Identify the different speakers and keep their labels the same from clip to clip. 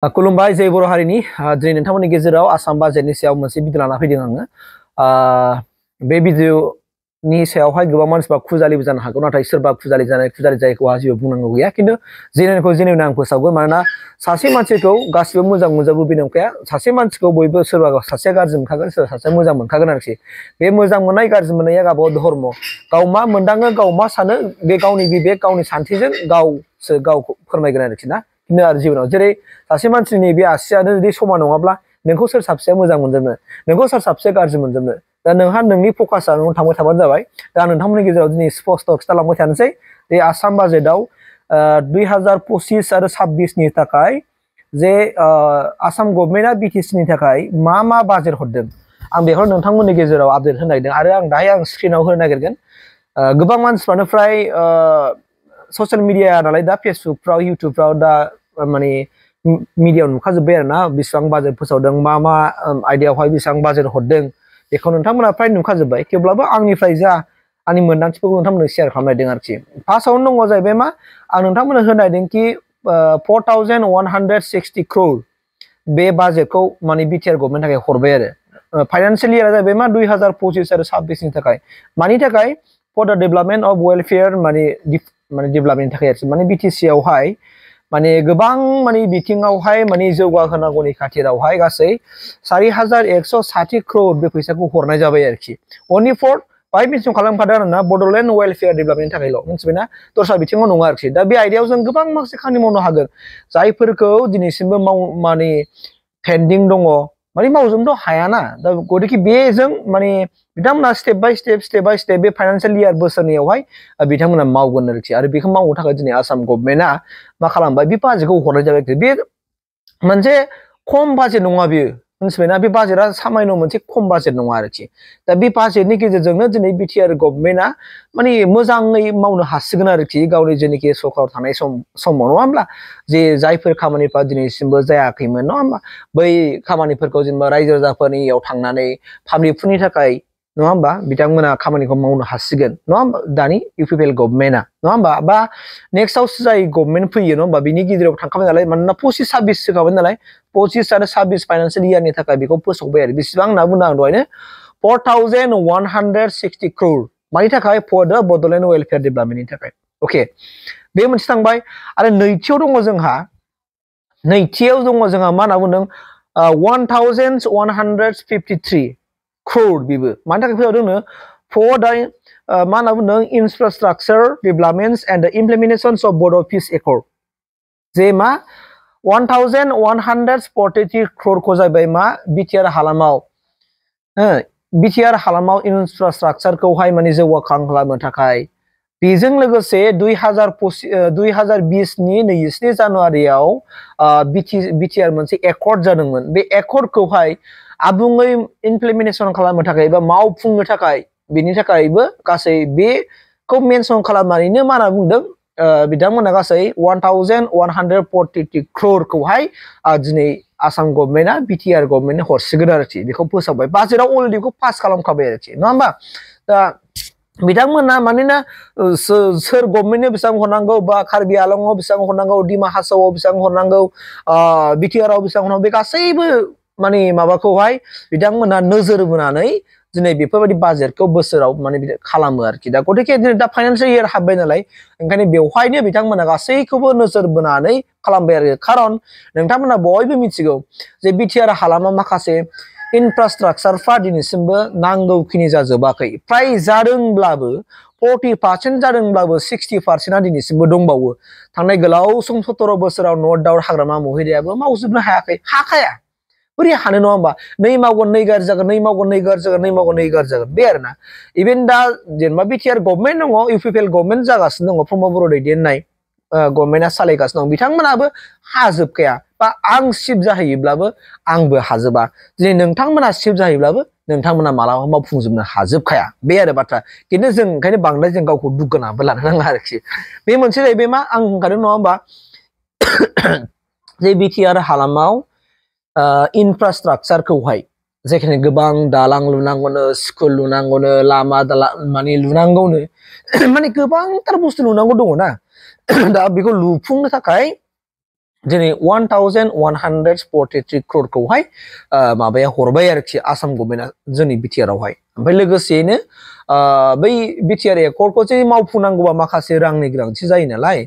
Speaker 1: खुलुमबाय जय बर' हारिनि दिनै नोंथांमोननि गेजेराव आसाम बाजेटनि सायाव मोनसे भिडिअ लाना फैदों आङो बे भिडिअनि सायावहाय गोबां मानसिफ्रा खुजालिबो जानो हागौ नाथाय सोरबा खुजालि जायखौ आंहा जेबो बुंनांगौ गैया खिन्थु जेनेरेलखौ जेनेरेल आं फोसावगोन मानोना सासे मानसिखौ गासिबो मोजां मोनजोबो बे नंखाया सासे मानसिखौ बयबो सोरबा सासेया गाज्रि मोनखागोन सोरबा सासेया मोजां मोनखागोन आरोखि बे मोजां मोननाय गाज्रि मोननाया गावबा गाव धर्म गाव मा मोनदाङो गाव मा सानो बे गावनि बिबेक गावनि सान्थिजों गावसो गावखौ फोरमायगोन आरोखि ना खिन्थु आरो जिबनाव जेरै सासे मानसिनि बे आसियानो जुदि समान नङाब्ला नोंखौ सोर साबसेया मोजां मोनजोबनो नोंखौ सोर साबसेया गाज्रि मोनजोबनो दा नोंहा नोंनि फकासआ नों थांबाय थाबानो जाबाय दा नोंथांमोननि गेजेराव दिनै स्पष्ट खिथालांबाय थानोसै बे आसाम बाजेटआव 2025 आरो 26नि थाखाय जे आसाम गभर्नमेन्टआ बिटिसिनि थाखाय मा बाजेट हरदों आं बेखौ नोंथांमोननि गेजेराव आपडेट होनो नागिरदों आरो आं दाहाय आं स्क्रिनाव होनो नागिरगोन गोबां मानसिफ्रानो फ्राय ससियेल मिडिया नालाय दा फेसबुकफ्राव इउटुबफ्राव दा माने मिडियाव नुखाजोब्बाय आरो ना बेसेबां बाजेट फोसावदों मा आयदायावहाय बेसेबां बाजेट हरदों बेखौ नोंथांमोना फ्राय नुखाजोब्बाय थेवब्लाबो आंनिफ्राय जा आंनि मोन्दांथिफोरखौ नोंथांमोननो शेयार खालामनायदों आरोखि फार्स्टआवनो दङ जाहैबाय मा आं नोंथांमोननो होनायदों कि 4160 crore बे बाजेटखौ माने बिटिआर गभर्नमेन्ट थाखाय हरबाय आरो फाइनान्सियेल इयारा जाहैबाय मा 2025 आरो 26नि थाखाय मानि थाखाय for the development of welfare माने डेभलपमेन्टनि थाखाय आरोखि माने बिटिसि आवहाय माने गोबां माने बिथिङावहाय माने जौगाहोनांगौनि खाथिरावहाय गासै 4160 crore बे फैसाखौ हरनाय जाबाय आरोखि अनलि फर बाहाय मेनसन खालामखादों आरोना बड'लेण्ड वेलफेयार डेभलपमेन्टनि थाखायल' मिथिबायना दस्रा बिथिङाव नङा आरोखि दा बे आयदायाव जों गोबां माखासे खामानि मावनो हागोन जायफोरखौ दिनैसिमबो माने पेन्डिं दङ माने मावजोबनोथ' हायाना दा गतिके बेजों माने बिथांमोना स्टेप बाय स्टेप बे फाइनान्सियेल इयार बोसोरनैयावहाय बिथांमोना मावगोन आरोखि आरो बेखौ मावनो थाखाय दिनै आसाम गभर्नमेन्टआ मा खालामबाय बे बाजेटखौ हरनाय जाबाय बे मोनसे खम बाजेट नङा बेयो मिथिबायना बे बाजेटआ सामान्य मोनसे खम बाजेट नङा आरोखि दा बे बाजेटनि गेजेरजोंनो दिनै बिटिआर गभर्नमेन्टआ माने मोजाङै मावनो हासिगोन आरोखि गावनि जेनोखि सरकाराव थानाय समाव नङा होमब्ला जे जायफोर खामानिफ्रा दिनैसिमबो जायाखैमोन नङा होमबा बै खामानिफोरखौ जेनेबा रायजो राजाफोरनियाव थांनानै पाब्लिकफोरनि थाखाय नङा होमबा बिथांमोना खामानिखौ मावनो हासिगोन नङा होमबा दानि इउपिपिएल गभर्नमेन्टआ नङा होमबा बा नेक्स्टआव जाय गभर्नमेन्ट फैयो नङा होमबा बिनि गेजेराव थांखाबाय नालाय मानोना 25-26 होखाबाय नालाय 25 आरो 26 फाइनान्सियेल इयारनि थाखाय बेखौ फोसावबाय आरो बेसेबां होनना बुंदों आं दहायनो 4160 crore मानि थाखाय फर द बड'लेण्ड वेलफेयार डेभलपमेन्टनि थाखाय अके बे मोनसे थांबाय आरो नैथियाव दङ जोंहा मा होनना बुंदों 1153 crore बेबो मानि थाखाय फैदोंनो फर द मा होनना बुंदों इनफ्रास्ट्राक्चार developments and the implementations of Bodo peace accord जे मा 1143 crore जाहैबाय मा बिटिआर हालामाव बिटिआर हालामाव इनफ्रास्ट्राक्चारखौहाय माने जौगाखां खालामनो थाखाय बेजों लोगोसे 2020 नि 27 जानुवारियाव बिटिआर मोनसे एकर्ड जादोंमोन बे एकर्डखौहाय आबुङै इमप्लिमेन्टेसन खालामनो थाखाय एबा मावफुंनो थाखाय बेनि थाखायबो गासै बेखौ मेनसन खालामनानैनो मा होनना बुंदों बिथांमोना गासै 1143 crore दिनै आसाम गभर्नमेन्टआ बिटिआर गभर्नमेन्टनो हरसिगोन आरोखि बेखौ फोसावबाय बाजेटआव अलरेडि बेखौ पास खालामखाबाय आरोखि नङा होमबा दा बिथांमोना मानोना सोर गभर्नमेन्टनो बेसेबां हरनांगौ बा कार्बि आलंआव बेसेबां हरनांगौ डिमा हासावआव बेसेबां हरनांगौ बिटिआरआव बेसेबां हरनांगौ बे गासैबो माने माबाखौहाय बिथांमोना नोजोर बोनानै दिनै बेफोरबायदि बाजेटखौ बोसोराव माने खालामो आरोखि दा गतिके दा फाइनान्सियेल इयार हाबबाय नालाय ओंखायनो बेवहायनो बिथांमोना गासैखौबो नोजोर बोनानै खालामबाय आरो खारन नोंथांमोना बयबो मिथिगौ जे बिटिआर हालामाव माखासे इनफ्रास्ट्राक्चारफ्रा दिनैसिमबो नांगौखिनि जाजोबाखै फ्राय जादोंब्लाबो 40% जादोंब्लाबो 60%आ दिनैसिमबो दंबावो थांनाय गोलाव सम 17 बोसोराव नर्थ दाउट हाग्रामा महिलायाबो मावजोबनो हाखाया बोरै हानो नङा होमबा नै मावगोन नै गाज्रि जागोन नै मावगोन नै गाज्रि जागोन नै मावगोन नै गाज्रि जागोन बे आरोना इभेन दा जेनेबा बिटिआर गभर्नमेन्ट दङ इउपिपिएल गभर्नमेन्ट जागासिनो दङ प्रमद बर' दैदेननाय गभर्नमेन्टआ सालायगासिनो दं बिथांमोनाबो हाजोबखाया बा आं सिफ जाहैयोब्लाबो आंबो हाजोबा दिनै नोंथांमोना सिफ जाहैब्लाबो नोंथांमोना मालाबा मावफुंजोबनो हाजोबखाया बे आरो बाथ्रा खिन्थु जों ओंखायनो बांद्राय जों गावखौ दुग्गानाबो लानो नाङा आरोखि बे मोनसे जाहैबाय मा आं होनखादों नङा होमबा जे बिटिआर हालामाव इनफ्रास्ट्राक्चारखौहाय जेखिनि गोबां दालां लुनांगौनो स्कुल लुनांगौनो लामा माने लुनांगौनो माने गोबांथार बुस्थु लुनांगौ दङ ना दा बेखौ लुफुंनो थाखाय दिनै 1143 crore माबाया हरबाय आरोखि आसाम गभर्नमेन्टआ जोंनि बिटिआर आवहाय ओमफ्राय लोगोसेयैनो बै बिटिआर एकर्डखौ जे मावफुंनांगौबा माखासे रांनि गोनांथि जायो नालाय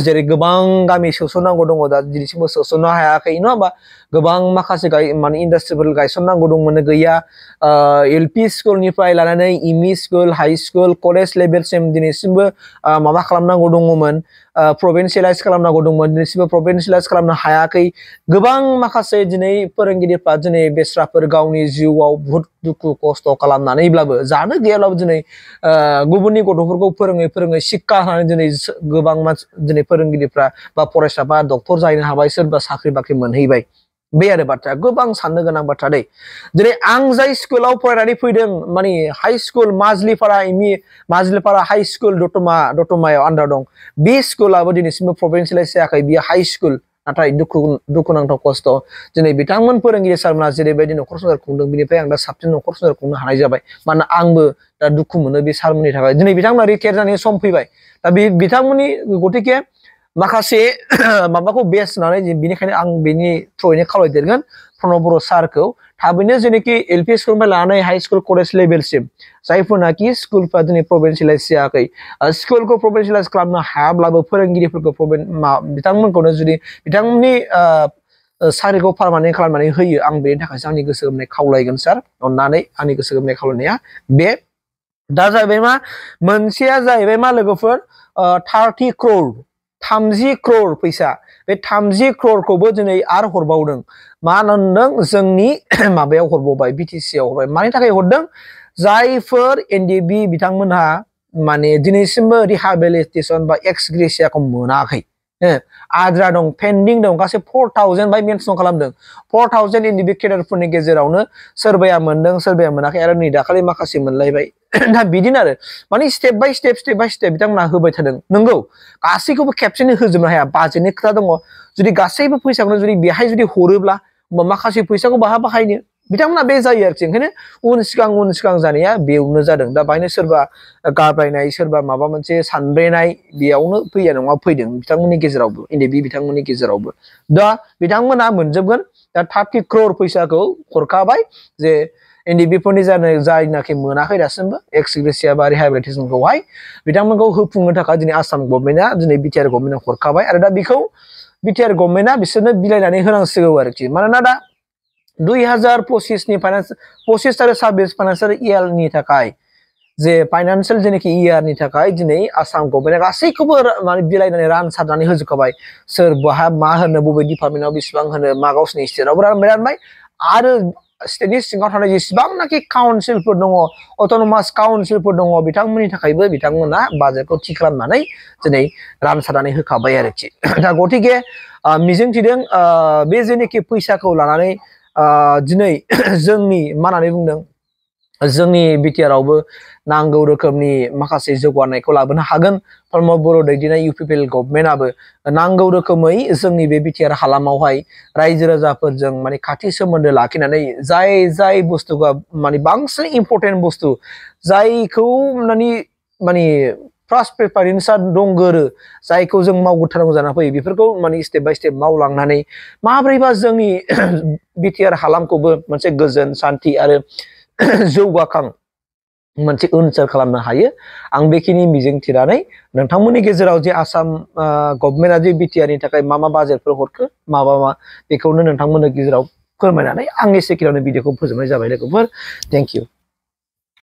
Speaker 1: जेरै गोबां गामि सोसननांगौ दङ दा दिनैसिमबो सोसननो हायाखै नङा होमबा गोबां माखासे माने इन्डास्ट्रिफोर गायसननांगौ दंमोन गैया एलपि स्कुलनिफ्राय लानानै M E school high school college लेभेलसिम दिनैसिमबो माबा खालामनांगौ दङमोन प्रभिन्सियेलाइज खालामनांगौ दंमोन दिनैसिमबो प्रभिन्सियेलाइज खालामनो हायाखै गोबां माखासे दिनै फोरोंगिरिफ्रा दिनै बेस्राफोर गावनि जिउआव बुहुत दुखु खस्थ खालामनानैब्लाबो जानो गैयाब्लाबो दिनै गुबुननि गथ'फोरखौ फोरोङै शिक्षा होनानै दिनै गोबां दिनै फोरोंगिरिफ्रा बा फरायसाफ्रा डक्टर जाहैनो हाबाय सोरबा साख्रि बाख्रि मोनहैबाय बे आरो बाथ्राया गोबां साननो गोनां बाथ्रा दै दिनै आं जाय स्कुलाव फरायनानै फैदों माने हाई स्कुल माजलिपारा हाई स्कुल दतमायाव आन्दार दं बे स्कुलाबो दिनैसिमबो प्रभिन्सियेलाइज जायाखै बियो हाई स्कुल नाथाय दुखुनांथाव खस्थ दिनै बिथांमोन फोरोंगिरि सारमोना जेरैबायदि नखर संसार खुंदों बिनिफ्राय आं दा साबसिन नखर संसार खुंनो हानाय जाबाय मानोना आंबो दा दुखु मोनो बे सारमोननि थाखाय दिनै बिथांमोना रिटायार जानायनि सम फैबाय दा बिथांमोननि गतिके माखासे माबाखौ बेस होनानै बिनिखायनो आं बेनि थ्रुयैनो खावलायदेरगोन प्रणब बर' सारखौ थाबैनो जेनेखि एलपि स्कुलनिफ्राय लानानै हाई स्कुल कलेज लेभेलसिम जायफोरनाखि स्कुलफ्रा दिनै प्रभिन्सियेलाइज जायाखै स्कुलखौ प्रभिन्सियेलाइज खालामनो हायाब्लाबो फोरोंगिरिफोरखौ बिथांमोनखौनो जुदि बिथांमोननि साख्रिखौ पारमानेन्ट खालामनानै होयो आं बेनि थाखायसो आंनि गोसो गोमनाय खावलायगोन सार अननानै आंनि गोसो गोमनाय खावलायनाया बे दा जाहैबाय मा मोनसेया जाहैबाय मा लोगोफोर 30 crore फैसा बे 30 crore दिनै आरो हरबावदों मा होनदों जोंनि माबायाव हरबावबाय बिटिसि आव हरबाय मानि थाखाय हरदों जायफोर एनडिबि बिथांमोनहा माने दिनैसिमबो रिहाबिलिटेसन बा एक्स ग्रेसियाखौ मोनाखै आद्रा दं पेन्डिं दं गासै 4000 बाय मेनसन खालामदों 4000 एनडिबि केडारफोरनि गेजेरावनो सोरबाया मोनदों सोरबाया मोनाखै आरो नै दाखालि माखासे मोनलायबाय दा बिदिनो आरो माने स्टेप बाय स्टेप बिथांमोना होबाय थादों नंगौ गासैखौबो खेबसेनो होजोबनो हाया बाजेटनि खोथा दङ जुदि गासैबो फैसाखौनो जुदि बेहाय जुदि हरोब्ला माखासे फैसाखौ बाहा बाहायनो बिथांमोना बे जायो आरोखि ओंखायनो उन सिगां जानाया बेयावनो जादों दा बाहायनो सोरबा गाब्रायनाय सोरबा माबा मोनसे सानब्रेनाय बेयावनो फैया नङा फैदों बिथांमोननि गेजेरावबो एनडिबि बिथांमोननि गेजेरावबो दा बिथांमोना मोनजोबगोन दा 30 crore फैसाखौ हरखाबाय जे एनडिबिफोरनि जायनाखि मोनाखै दासिमबो एक्स ग्रेसिया बा रिहाबिलिटेसनखौहाय बिथांमोनखौ होफुंनो थाखाय दिनै आसाम गभर्नमेन्टआ दिनै बिटिआर गभर्नमेन्टआ हरखाबाय आरो दा बेखौ बिटिआर गभर्नमेन्टआ बिसोरनो बिलाइनानै होनांसिगौ आरोखि मानोना दा 2025 नि 25 आरो 26 फाइनान्सियेल इयारनि थाखाय जे फाइनान्सियेल जेनेखि इयारनि थाखाय दिनै आसाम गभर्नमेन्टआ गासैखौबो माने बिलाइनानै रानसारनानै होजोबखाबाय सोर बहा मा होनो बबे डिपार्टमेन्टआव बेसेबां होनो मा गावसिनि स्टेटआवबो रानबाय आरो स्टेटनि सिङाव थानाय जेसेबांनाखि काउन्सिलफोर दङ अट'नमास काउन्सिलफोर दङ बिथांमोननि थाखायबो बिथांमोना बाजेटखौ थि खालामनानै दिनै रानसारनानै होखाबाय आरोखि दा गतिके मिजिंथिदों बे जेनेखि फैसाखौ लानानै दिनै जोंनि मा होननानै बुंदों जोंनि बिटिआर आवबो नांगौ रोखोमनि माखासे जौगानायखौ लाबोनो हागोन प्रमद बर' दैदेननाय इउपिपिएल गभर्नमेन्टआबो नांगौ रोखोमै जोंनि बे बिटिआर हालामावहाय रायजो राजाफोरजों माने खाथि सोमोन्दो लाखिनानै जाय बुस्थुखौ माने बांसिन इम्पर्टेन्ट बुस्थु जायखौ माने फार्स्ट प्रेफारेन्सआ दंगोरो जायखौ जों मावग्रोथारनांगौ जाना फैयो बेफोरखौ माने स्टेप बाय स्टेप मावलांनानै माब्रैबा जोंनि बिटिआर हालामखौबो मोनसे गोजोन सान्थि आरो जौगाखां मोनसे ओनसोल खालामनो हायो आं बेखिनि मिजिं थिनानै नोंथांमोननि गेजेराव जे आसाम गभर्नमेन्टआ जे बिटिआरनि थाखाय मा बाजेटफोर हरखो मा बेखौनो नोंथांमोननि गेजेराव फोरमायनानै आंनि सेकेन्डआवनो भिडिअखौ फोजोबनाय जाबाय लोगोफोर थेंक इउ